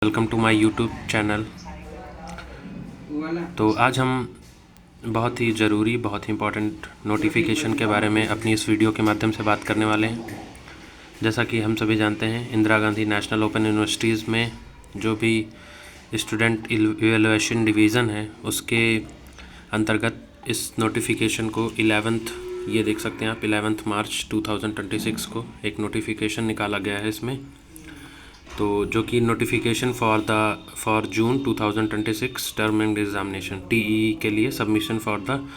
Welcome to my YouTube channel. तो आज हम बहुत ही ज़रूरी बहुत ही इम्पॉर्टेंट नोटिफिकेशन के बारे में अपनी इस वीडियो के माध्यम से बात करने वाले हैं। जैसा कि हम सभी जानते हैं, Indira Gandhi national open universities में जो भी स्टूडेंट इवैल्यूएशन डिवीज़न है उसके अंतर्गत इस नोटिफिकेशन को 11th ये देख सकते हैं आप 11 मार्च 2026 को एक नोटिफिकेशन निकाला गया है इसमें। तो जो कि notification for June 2026 term end examination TEE के लिए submission for the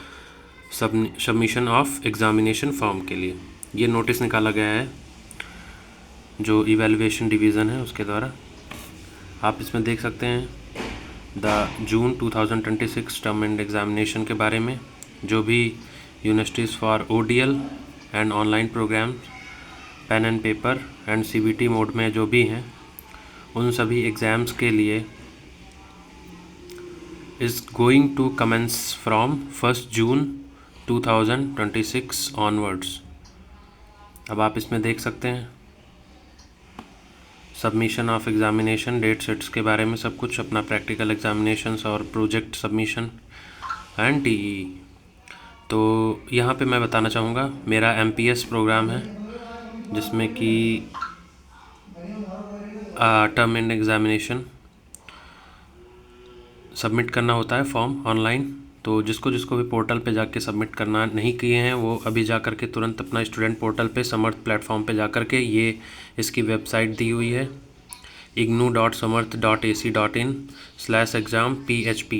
submission of examination form के लिए ये नोटिस निकाला गया है जो इवैल्यूएशन डिवीज़न है उसके द्वारा। आप इसमें देख सकते हैं the June 2026 term end examination के बारे में जो भी universities for ODL and online program pen and paper and CBT mode में जो भी हैं उन सभी एग्ज़ाम्स के लिए is going to commence from 1 June 2026 onwards. अब आप इसमें देख सकते हैं submission of examination date sets के बारे में सब कुछ, अपना प्रैक्टिकल एग्ज़ामिनेशंस और प्रोजेक्ट सबमिशन एंड TEE। तो यहाँ पे मैं बताना चाहूँगा मेरा MPS प्रोग्राम है जिसमें कि टर्म एंड एग्ज़ामिनेशन सबमिट करना होता है फॉर्म ऑनलाइन। तो जिसको भी पोर्टल पे जाके सबमिट करना नहीं किए हैं वो अभी जा कर के तुरंत अपना स्टूडेंट पोर्टल पे समर्थ प्लेटफॉर्म पे जा कर के ये इसकी वेबसाइट दी हुई है ignu.samarth.ac.in/exam PHP।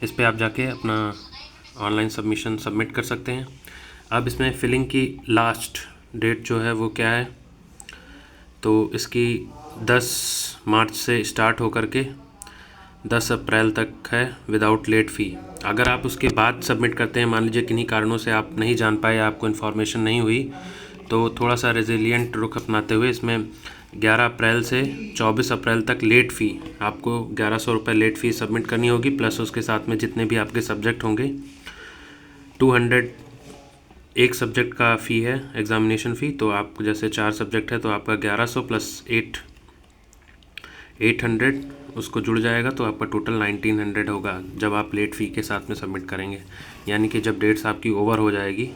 इस पे आप जाके अपना ऑनलाइन सबमिशन सबमिट कर सकते हैं। अब इसमें फिलिंग की लास्ट डेट जो है वो क्या है, तो इसकी 10 मार्च से स्टार्ट होकर के 10 अप्रैल तक है विदाउट लेट फ़ी। अगर आप उसके बाद सबमिट करते हैं, मान लीजिए किन्हीं कारणों से आप नहीं जान पाए, आपको इन्फॉर्मेशन नहीं हुई, तो थोड़ा सा रेजिलिएंट रुख अपनाते हुए इसमें 11 अप्रैल से 24 अप्रैल तक लेट फ़ी आपको 1100 रुपये लेट फ़ी सबमिट करनी होगी, प्लस उसके साथ में जितने भी आपके सब्जेक्ट होंगे 200 एक सब्जेक्ट का फ़ी है एग्ज़ामिनेशन फ़ी। तो आप जैसे 4 सब्जेक्ट है तो आपका 1100 प्लस 800 उसको जुड़ जाएगा, तो आपका टोटल 1900 होगा जब आप लेट फ़ी के साथ में सबमिट करेंगे। यानी कि जब डेट्स आपकी ओवर हो जाएगी,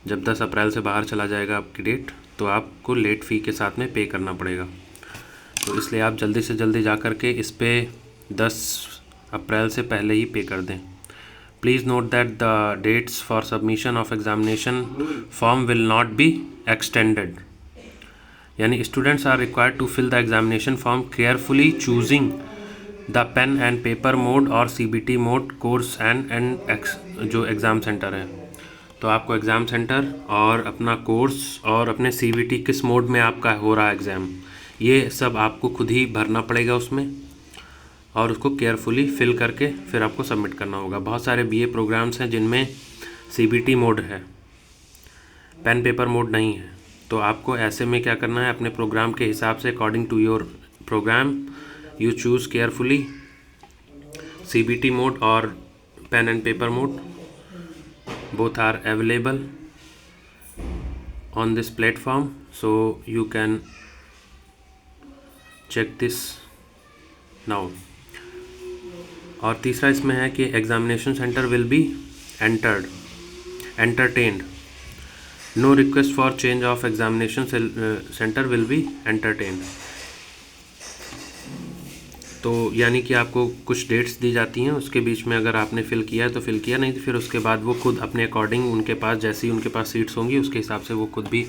जब 10 अप्रैल से बाहर चला जाएगा आपकी डेट, तो आपको लेट फ़ी के साथ में पे करना पड़ेगा। तो इसलिए आप जल्दी से जल्दी जा कर के इस पर 10 अप्रैल से पहले ही पे कर दें। Please note that the dates for submission of examination form will not be extended. यानी students are required to fill the examination form carefully choosing the pen and paper mode और CBT mode course and जो exam centre है। तो आपको exam centre और अपना course और अपने CBT किस मोड में आपका हो रहा है एग्ज़ाम, ये सब आपको खुद ही भरना पड़ेगा उसमें और उसको केयरफुली फिल करके फिर आपको सबमिट करना होगा। बहुत सारे BA प्रोग्राम्स हैं जिनमें CBT मोड है, पेन पेपर मोड नहीं है। तो आपको ऐसे में क्या करना है, अपने प्रोग्राम के हिसाब से according to your program you choose carefully CBT mode और pen and paper mode. Both are available on this platform, so you can check this now. और तीसरा इसमें है कि examination centre will be entertained, no request for change of examination centre will be entertained. तो यानी कि आपको कुछ डेट्स दी जाती हैं, उसके बीच में अगर आपने फ़िल किया है तो फ़िल किया, नहीं तो फिर उसके बाद वो खुद अपने अकॉर्डिंग उनके पास जैसी उनके पास सीट्स होंगी उसके हिसाब से वो खुद भी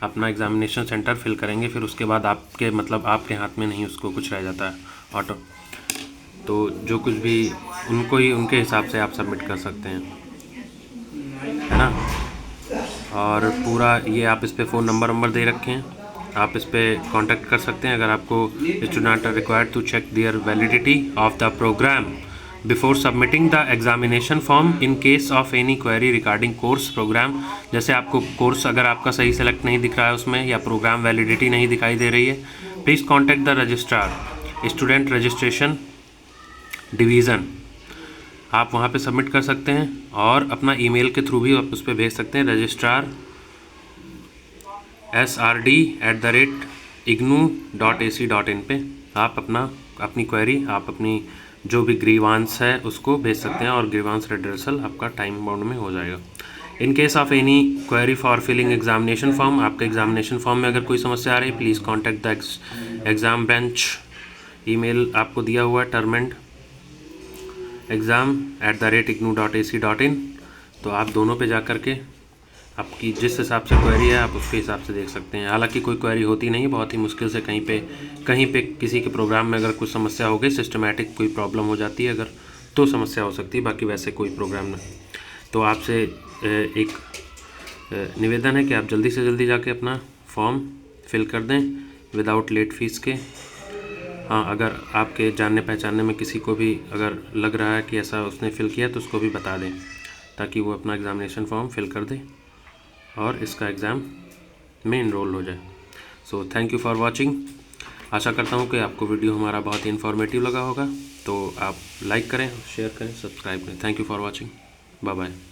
अपना एग्ज़ामिनेशन सेंटर फिल करेंगे। फिर उसके बाद आपके आपके हाथ में नहीं उसको कुछ रह जाता है ऑटो। तो जो कुछ भी उनको ही उनके हिसाब से आप सबमिट कर सकते हैं, है ना। और पूरा ये आप इस पर फ़ोन नंबर दे रखे हैं, आप इस पर कांटेक्ट कर सकते हैं अगर आपको student are required to check their validity of the program before submitting the examination form in case of any query regarding course program. जैसे आपको कोर्स अगर आपका सही सेलेक्ट नहीं दिख रहा है उसमें, या प्रोग्राम वैलिडिटी नहीं दिखाई दे रही है, please contact the registrar student registration division. आप वहाँ पे सबमिट कर सकते हैं और अपना ईमेल के थ्रू भी आप उस पर भेज सकते हैं, रजिस्ट्रार srd@ignu.ac.in पे आप अपनी क्वेरी, आप अपनी जो भी ग्रीवांस है उसको भेज सकते हैं और ग्रीवांस रिड्रेसल आपका टाइम बाउंड में हो जाएगा। In case of any query for filling examination form, आपके एग्जामिनेशन फॉर्म में अगर कोई समस्या आ रही है, please contact the exam bench. Email आपको दिया हुआ है termandexam@ignou.ac.in। तो आप दोनों पे जा कर के आपकी जिस हिसाब से क्वेरी है आप उसके हिसाब से देख सकते हैं। हालांकि कोई क्वेरी होती नहीं, बहुत ही मुश्किल से कहीं पे किसी के प्रोग्राम में अगर कुछ समस्या हो गई, सिस्टमेटिक कोई प्रॉब्लम हो जाती है अगर, तो समस्या हो सकती है, बाकी वैसे कोई प्रोग्राम नहीं। तो आपसे एक निवेदन है कि आप जल्दी से जल्दी जाके अपना फॉर्म फिल कर दें विदाउट लेट फीस के। हाँ, अगर आपके जानने पहचानने में किसी को भी अगर लग रहा है कि ऐसा उसने फ़िल किया तो उसको भी बता दें, ताकि वो अपना एग्ज़ामिनेशन फॉर्म फिल कर दे और इसका एग्ज़ाम में इनरोल हो जाए। So thank you for watching. आशा करता हूँ कि आपको वीडियो हमारा बहुत ही इन्फॉर्मेटिव लगा होगा। तो आप लाइक करें, शेयर करें, सब्सक्राइब करें। Thank you for watching. Bye bye.